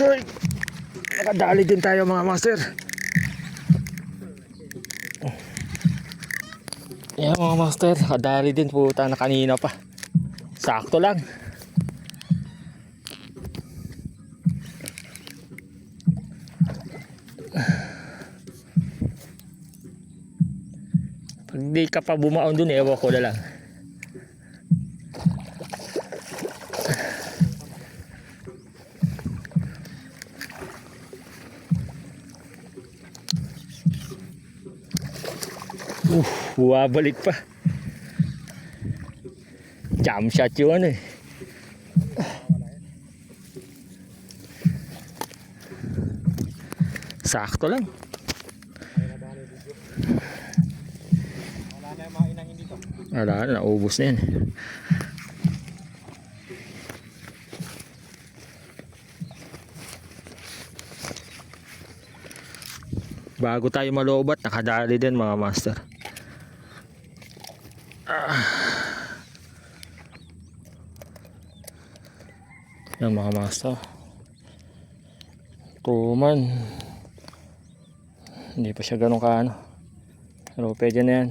Uy, nakadali din tayo mga master. Yan mga master, nakadali din puta na kanina pa. Sakto lang. Pag di ka pa bumaon dun, ewan ko na lang. Buwabalik pa. Jump shot yung ano eh. Sakto lang. Wala na yung mga inangin dito. Wala na, naubos na yan. Bago tayo malobat, nakadali din mga master. Yan mga master. Tuman. Hindi pa siya ganun kaano. Pero pwede na yan.